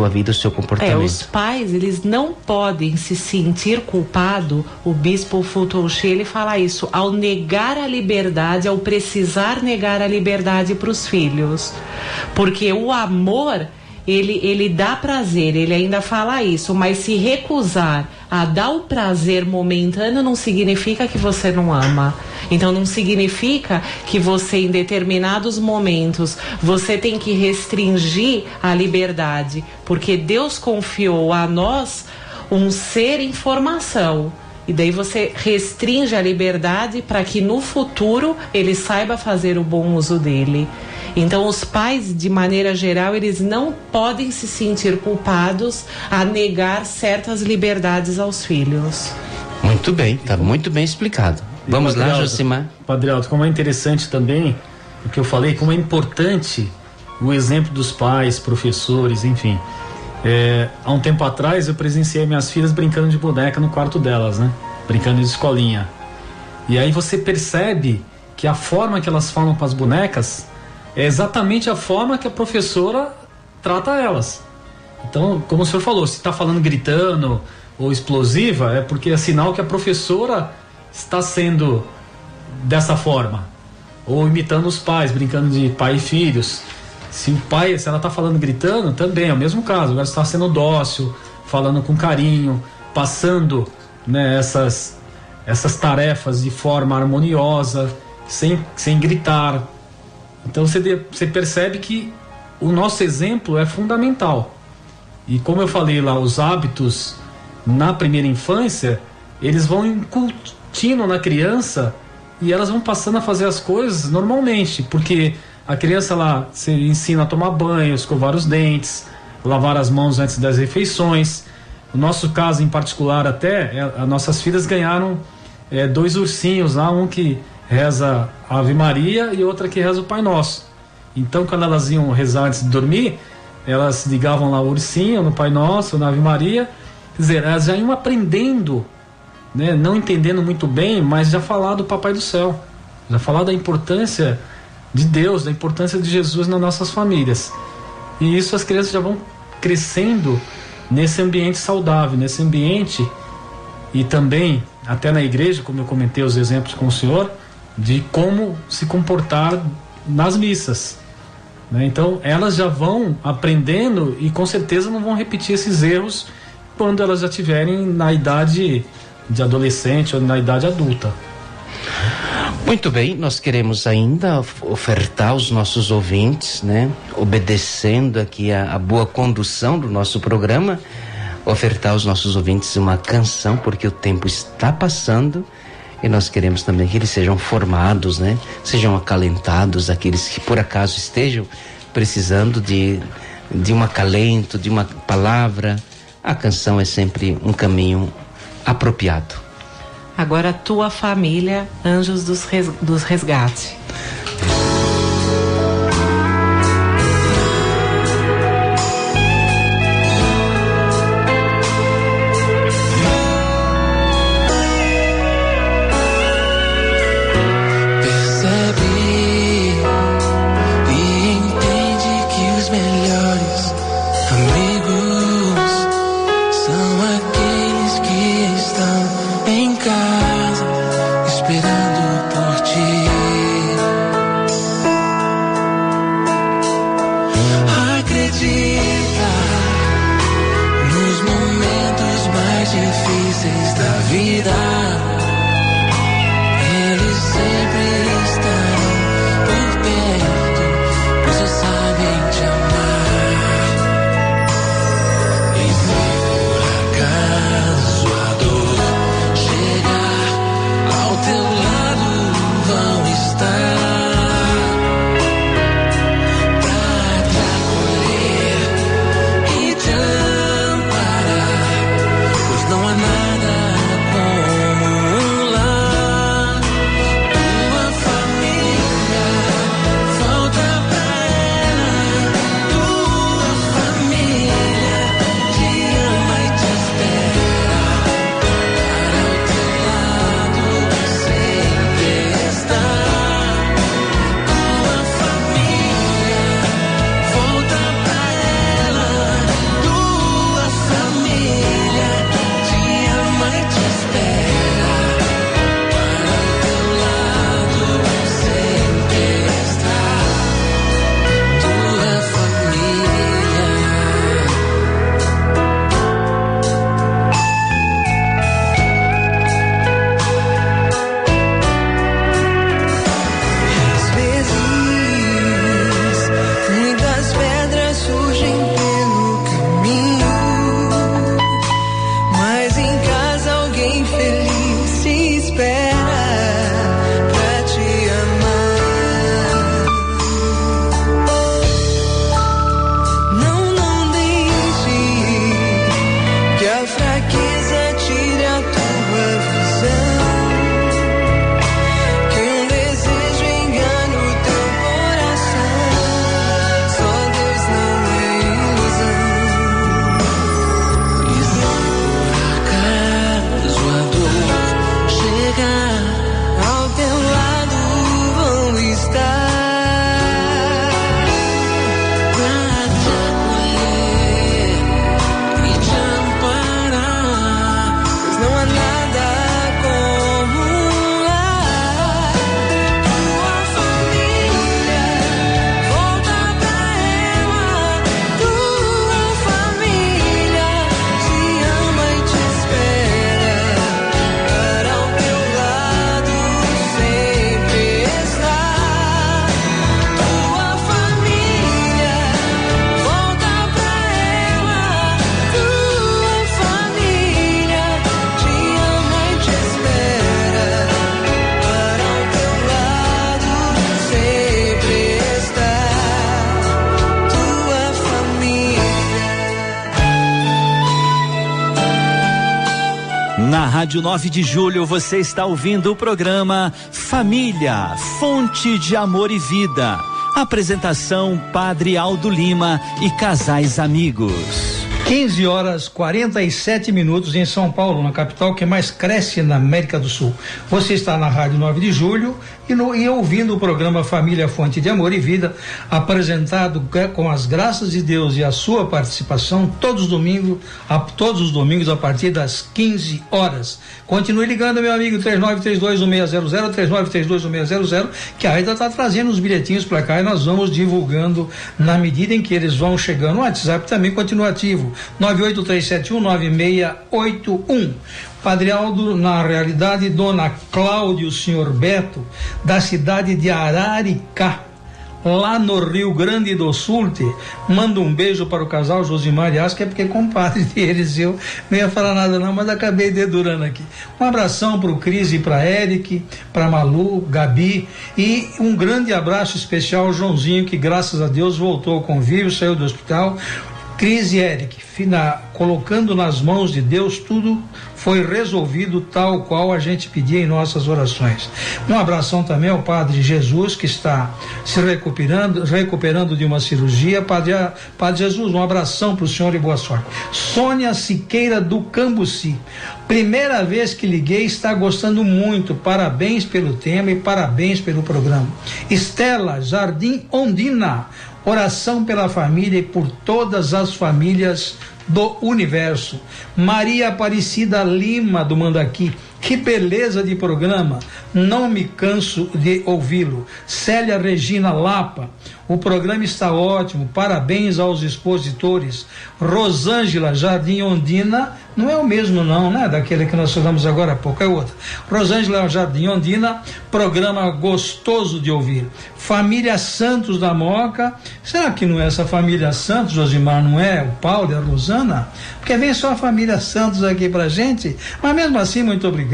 vida, o seu comportamento. Os pais, eles não podem se sentir culpados. O bispo Futouchi, ele fala isso, ao negar a liberdade, ao precisar negar a liberdade para os filhos. Porque o amor, ele dá prazer, ele ainda fala isso, mas se recusar a dar o prazer momentâneo não significa que você não ama. Então não significa que você, em determinados momentos, você tem que restringir a liberdade, porque Deus confiou a nós um ser em formação. E daí você restringe a liberdade para que no futuro ele saiba fazer o bom uso dele. Então os pais, de maneira geral, eles não podem se sentir culpados a negar certas liberdades aos filhos. Muito bem, está muito bem explicado. Vamos lá, Josimar. Padre Aldo, como é interessante também o que eu falei, como é importante o exemplo dos pais, professores, enfim. Há um tempo atrás eu presenciei minhas filhas brincando de boneca no quarto delas, né? Brincando de escolinha. E aí você percebe que a forma que elas falam com as bonecas é exatamente a forma que a professora trata elas. Então, como o senhor falou, se está falando gritando ou explosiva, é porque é sinal que a professora está sendo dessa forma, ou imitando os pais, brincando de pai e filhos. Se ela está falando gritando, também é o mesmo caso. Agora está sendo dócil, falando com carinho, passando, né, essas tarefas de forma harmoniosa, sem gritar. Então você percebe que o nosso exemplo é fundamental. E como eu falei lá, os hábitos na primeira infância, eles vão incutindo na criança e elas vão passando a fazer as coisas normalmente, porque a criança lá se ensina a tomar banho, escovar os dentes, lavar as mãos antes das refeições. No nosso caso em particular, até as nossas filhas ganharam 2 ursinhos lá, um que reza a Ave Maria e outra que reza o Pai Nosso. Então, quando elas iam rezar antes de dormir, elas ligavam lá o ursinho no Pai Nosso, na Ave Maria. Quer dizer, elas já iam aprendendo, né, não entendendo muito bem, mas já falar do Papai do Céu, já falar da importância de Deus, da importância de Jesus nas nossas famílias. E isso as crianças já vão crescendo nesse ambiente saudável, nesse ambiente, e também até na igreja, como eu comentei os exemplos com o senhor, de como se comportar nas missas, né? Então elas já vão aprendendo e com certeza não vão repetir esses erros quando elas já estiverem na idade de adolescente ou na idade adulta. Muito bem, nós queremos ainda ofertar aos nossos ouvintes, né, obedecendo aqui a boa condução do nosso programa, ofertar aos nossos ouvintes uma canção, porque o tempo está passando e nós queremos também que eles sejam formados, né, sejam acalentados, aqueles que por acaso estejam precisando de um acalento, de uma palavra. A canção é sempre um caminho apropriado. Agora, Tua Família, Anjos dos Resgate. Difíceis da vida, eles Rádio 9 de Julho você está ouvindo o programa Família, Fonte de Amor e Vida. Apresentação Padre Aldo Lima e casais amigos. 15h47 em São Paulo, na capital que mais cresce na América do Sul. Você está na Rádio 9 de Julho e ouvindo o programa Família, Fonte de Amor e Vida, apresentado com as graças de Deus e a sua participação todos os domingos a partir das 15 horas. Continue ligando, meu amigo, 39321600, 39321600, que a Aida está trazendo os bilhetinhos para cá e nós vamos divulgando na medida em que eles vão chegando. O WhatsApp também continua ativo, 983719681. Padre Aldo, na realidade, Dona Cláudia e o senhor Beto, da cidade de Araricá, lá no Rio Grande do Sul, manda um beijo para o casal Josimar e Asca, porque é compadre deles. Eu não ia falar nada não, mas acabei dedurando aqui. Um abração para o Cris e para Eric, para Malu, Gabi, e um grande abraço especial ao Joãozinho, que graças a Deus voltou ao convívio, saiu do hospital. Cris e Eric, colocando nas mãos de Deus, tudo foi resolvido tal qual a gente pedia em nossas orações. Um abração também ao Padre Jesus, que está se recuperando de uma cirurgia. Padre Jesus, um abração para o senhor e boa sorte. Sônia Siqueira do Cambuci, primeira vez que liguei, está gostando muito, parabéns pelo tema e parabéns pelo programa. Estela, Jardim Ondina, oração pela família e por todas as famílias do universo. Maria Aparecida Lima do Mandaqui, que beleza de programa, não me canso de ouvi-lo. Célia Regina Lapa, o programa está ótimo, parabéns aos expositores. Rosângela Jardim Ondina, não é o mesmo não, né? Daquele que nós falamos agora há pouco, é outro. Rosângela Jardim Ondina, programa gostoso de ouvir. Família Santos da Moca, será que não é essa família Santos, Josimar, não é? O Paulo e a Rosana? Porque vem só a família Santos aqui pra gente, mas mesmo assim, muito obrigado.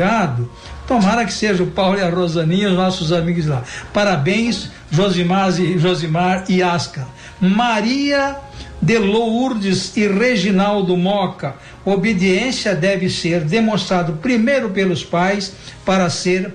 Tomara que seja o Paulo e a Rosaninha, os nossos amigos lá. Parabéns, Josimar e Asca. Maria de Lourdes e Reginaldo Moca. Obediência deve ser demonstrado primeiro pelos pais para ser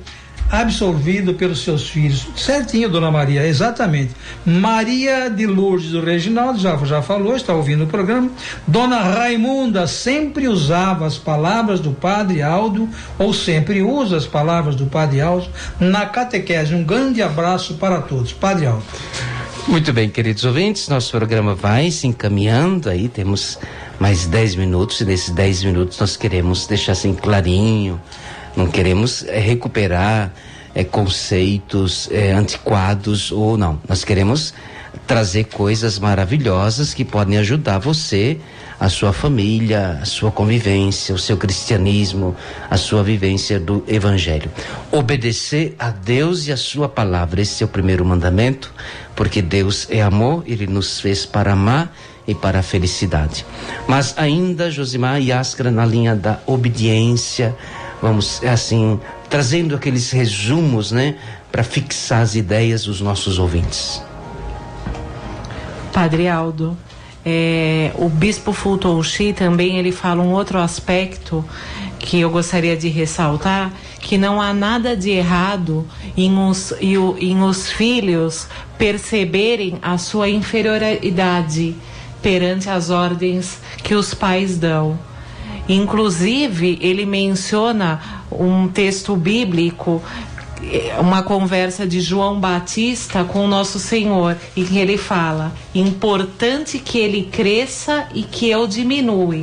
absorvido pelos seus filhos. Certinho, dona Maria, exatamente. Maria de Lourdes do Reginaldo, já falou, está ouvindo o programa. Dona Raimunda sempre usava as palavras do Padre Aldo, ou sempre usa as palavras do Padre Aldo na catequese. Um grande abraço para todos. Padre Aldo. Muito bem, queridos ouvintes, nosso programa vai se encaminhando aí, temos mais 10 minutos e nesses 10 minutos nós queremos deixar assim clarinho, não queremos recuperar conceitos antiquados ou não, nós queremos trazer coisas maravilhosas que podem ajudar você, a sua família, a sua convivência, o seu cristianismo, a sua vivência do Evangelho. Obedecer a Deus e a sua palavra, esse é o primeiro mandamento, porque Deus é amor, Ele nos fez para amar e para a felicidade. Mas ainda, Josimar e Asca, na linha da obediência, vamos assim, trazendo aqueles resumos, né, para fixar as ideias dos nossos ouvintes. Padre Aldo, o Bispo Fulton Sheen também ele fala um outro aspecto que eu gostaria de ressaltar, que não há nada de errado em os filhos perceberem a sua inferioridade perante as ordens que os pais dão. Inclusive, ele menciona um texto bíblico, uma conversa de João Batista com o Nosso Senhor, em que ele fala: importante que ele cresça e que eu diminua.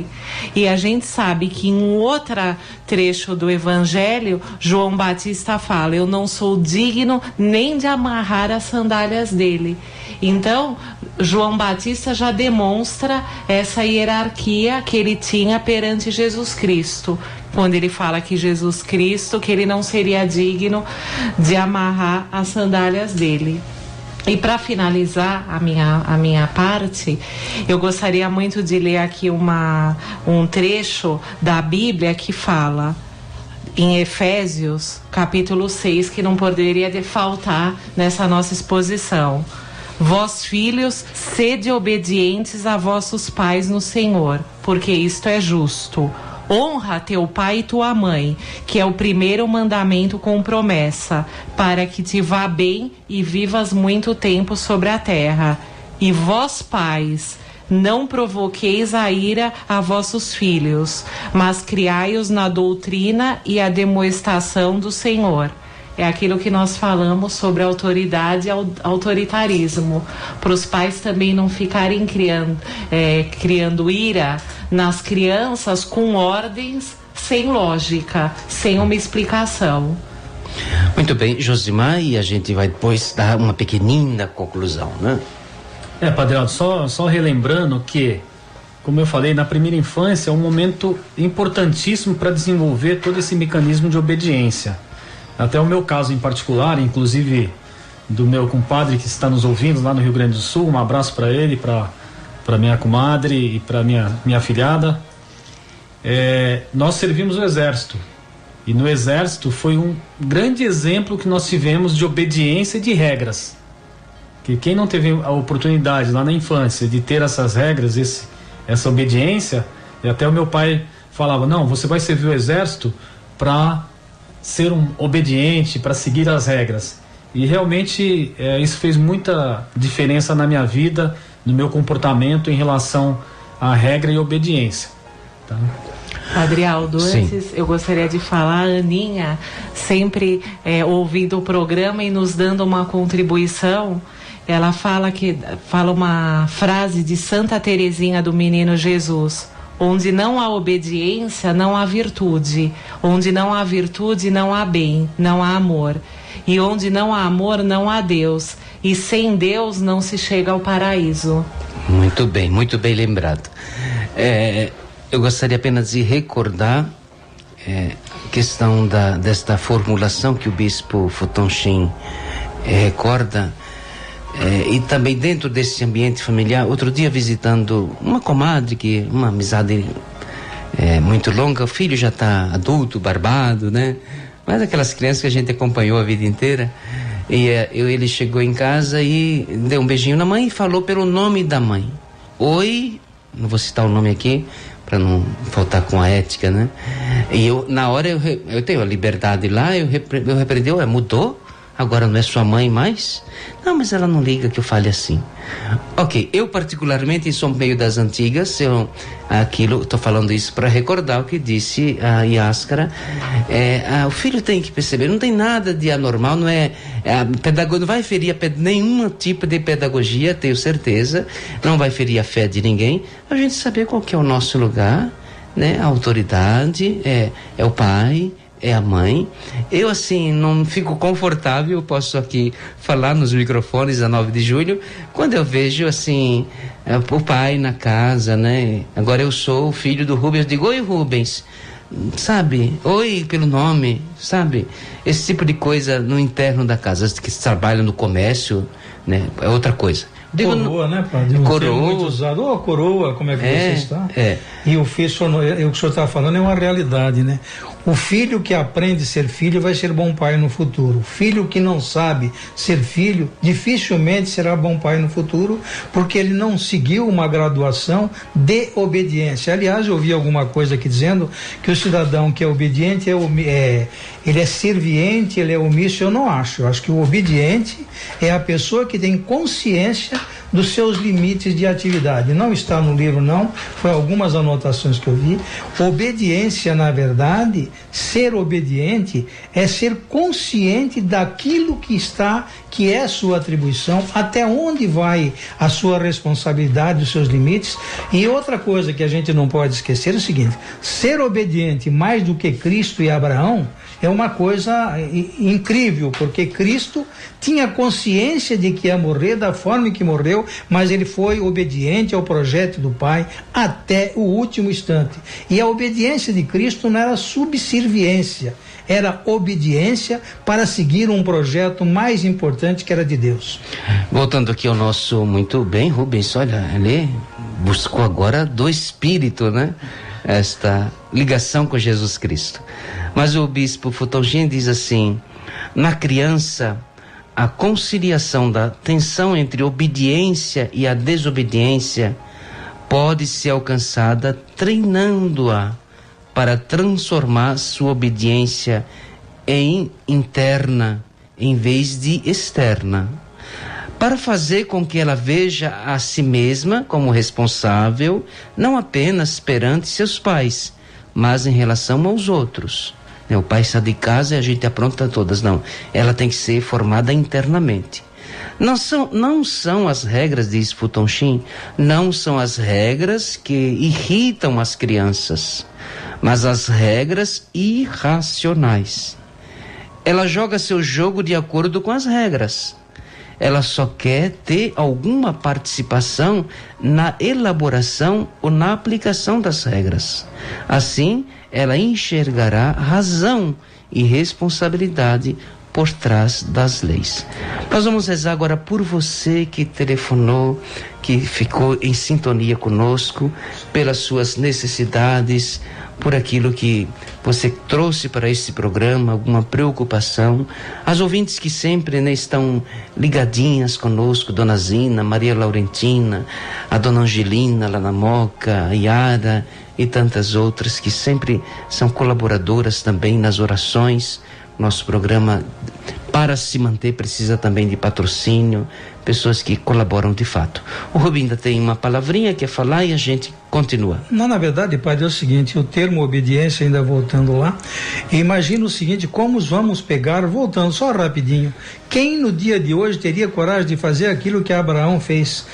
E a gente sabe que em outro trecho do Evangelho, João Batista fala: eu não sou digno nem de amarrar as sandálias dele. Então, João Batista já demonstra essa hierarquia que ele tinha perante Jesus Cristo, quando ele fala que Jesus Cristo, que ele não seria digno de amarrar as sandálias dele. E para finalizar a minha parte, eu gostaria muito de ler aqui um trecho da Bíblia que fala em Efésios, capítulo 6, que não poderia faltar nessa nossa exposição. Vós, filhos, sede obedientes a vossos pais no Senhor, porque isto é justo. Honra teu pai e tua mãe, que é o primeiro mandamento com promessa, para que te vá bem e vivas muito tempo sobre a terra. E vós, pais, não provoqueis a ira a vossos filhos, mas criai-os na doutrina e a demonstração do Senhor. É aquilo que nós falamos sobre autoridade e autoritarismo, para os pais também não ficarem criando ira nas crianças com ordens sem lógica, sem uma explicação. Muito bem, Josimar, e a gente vai depois dar uma pequenina conclusão, né? Padre Aldo, só relembrando que, como eu falei, na primeira infância é um momento importantíssimo para desenvolver todo esse mecanismo de obediência. Até o meu caso em particular, inclusive do meu compadre que está nos ouvindo lá no Rio Grande do Sul, um abraço para ele, para minha comadre e para minha filhada. Nós servimos o Exército, e no Exército foi um grande exemplo que nós tivemos de obediência e de regras. Que quem não teve a oportunidade lá na infância de ter essas regras, essa obediência, e até o meu pai falava, não, você vai servir o Exército para ser um obediente, para seguir as regras. E realmente isso fez muita diferença na minha vida, no meu comportamento em relação à regra e obediência. Tá? Padre Aldo, antes eu gostaria de falar, a Aninha, sempre ouvindo o programa e nos dando uma contribuição. Ela fala uma frase de Santa Teresinha do Menino Jesus: onde não há obediência, não há virtude. Onde não há virtude, não há bem, não há amor. E onde não há amor, não há Deus. E sem Deus não se chega ao paraíso. Muito bem lembrado. Eu gostaria apenas de recordar a questão desta formulação que o bispo Futonchim recorda. E também dentro desse ambiente familiar, outro dia visitando uma comadre, uma amizade muito longa, o filho já está adulto, barbado, né? Mas aquelas crianças que a gente acompanhou a vida inteira. E ele chegou em casa e deu um beijinho na mãe e falou pelo nome da mãe. Oi, não vou citar o nome aqui para não faltar com a ética, né? E na hora eu tenho a liberdade lá, eu repreendi, mudou? Agora não é sua mãe mais? Não, mas ela não liga que eu fale assim. Ok, eu particularmente sou meio das antigas, estou falando isso para recordar o que disse a Yáscara. O filho tem que perceber, não tem nada de anormal, não não vai ferir nenhum tipo de pedagogia, tenho certeza, não vai ferir a fé de ninguém. A gente saber qual que é o nosso lugar, né? A autoridade é o pai, é a mãe. Eu assim não fico confortável, posso aqui falar nos microfones a 9 de julho, quando eu vejo assim o pai na casa, né? Agora eu sou o filho do Rubens, eu digo, oi Rubens, sabe? Oi pelo nome, sabe? Esse tipo de coisa no interno da casa, que trabalham no comércio, né? É outra coisa. Coroa, né, padre? Coroa. Muito usado. Coroa, como é que você está? E o filho, o que o senhor está falando é uma realidade, né? O filho que aprende a ser filho vai ser bom pai no futuro. O filho que não sabe ser filho dificilmente será bom pai no futuro, porque ele não seguiu uma graduação de obediência. Aliás, eu ouvi alguma coisa aqui dizendo que o cidadão que é obediente ele é serviente, ele é omisso. Eu não acho. Eu acho que o obediente é a pessoa que tem consciência dos seus limites de atividade. Não está no livro, não, foi algumas anotações que eu vi. Obediência, na verdade, ser obediente é ser consciente daquilo que é sua atribuição, até onde vai a sua responsabilidade, os seus limites. E outra coisa que a gente não pode esquecer é o seguinte: ser obediente mais do que Cristo e Abraão é uma coisa incrível, porque Cristo tinha consciência de que ia morrer da forma que morreu, mas ele foi obediente ao projeto do Pai até o último instante. E a obediência de Cristo não era subserviência, era obediência para seguir um projeto mais importante, que era de Deus. Voltando aqui ao nosso, muito bem, Rubens, olha, ele buscou agora do Espírito, né? Esta ligação com Jesus Cristo. Mas o bispo Futonchim diz assim: na criança, a conciliação da tensão entre obediência e a desobediência pode ser alcançada treinando-a para transformar sua obediência em interna em vez de externa, para fazer com que ela veja a si mesma como responsável, não apenas perante seus pais, mas em relação aos outros. O pai sai de casa e a gente apronta todas. Não, ela tem que ser formada internamente. Não são as regras, diz Futon Shin, não são as regras que irritam as crianças, mas as regras irracionais. Ela joga seu jogo de acordo com as regras. Ela só quer ter alguma participação na elaboração ou na aplicação das regras. Assim, ela enxergará razão e responsabilidade por trás das leis. Nós vamos rezar agora por você que telefonou, que ficou em sintonia conosco, pelas suas necessidades, por aquilo que você trouxe para esse programa, alguma preocupação. As ouvintes que sempre estão ligadinhas conosco, Dona Zina, Maria Laurentina, a Dona Angelina lá na Moca, a Yara e tantas outras que sempre são colaboradoras também nas orações. Nosso programa, para se manter, precisa também de patrocínio, pessoas que colaboram de fato. O Rubim ainda tem uma palavrinha que é falar e a gente continua. Não, na verdade, padre, é o seguinte, o termo obediência, ainda voltando lá, imagina o seguinte, como vamos pegar, voltando só rapidinho, quem no dia de hoje teria coragem de fazer aquilo que Abraão fez,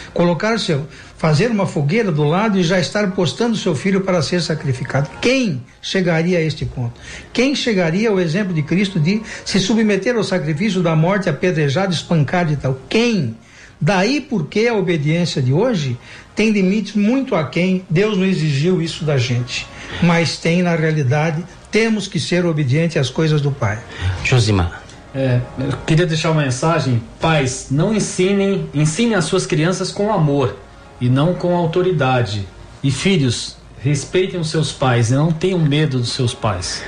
fazer uma fogueira do lado e já estar postando seu filho para ser sacrificado? Quem chegaria a este ponto? Quem chegaria ao exemplo de Cristo de se submeter ao sacrifício da morte, apedrejado, espancado e tal? Quem? Daí porque a obediência de hoje tem limites muito aquém. Deus não exigiu isso da gente, mas tem na realidade, temos que ser obedientes às coisas do Pai. Josimar. Eu queria deixar uma mensagem: pais, não ensinem as suas crianças com amor e não com autoridade. E filhos, respeitem os seus pais e não tenham medo dos seus pais.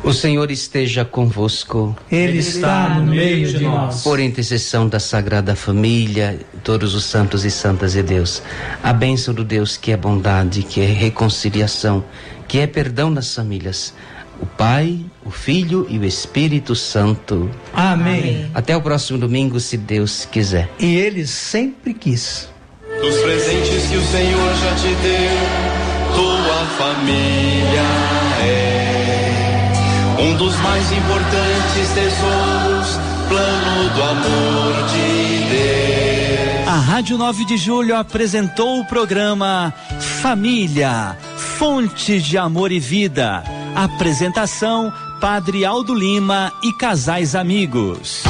O Senhor esteja convosco. Ele está no meio de nós. Por intercessão da Sagrada Família, todos os santos e santas de Deus, a bênção do Deus que é bondade, que é reconciliação, que é perdão nas famílias, o Pai, o Filho e o Espírito Santo. Amém. Até o próximo domingo, se Deus quiser. E Ele sempre quis. Dos presentes que o Senhor já te deu, tua família é um dos mais importantes tesouros, plano do amor de Deus. A Rádio 9 de Julho apresentou o programa Família, Fonte de Amor e Vida. Apresentação, Padre Aldo Lima e casais amigos.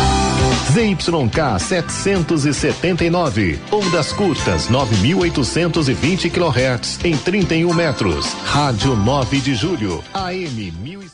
ZYK 779, ondas curtas 9.820 kHz em 31 metros. Rádio 9 de Julho, AM 1100.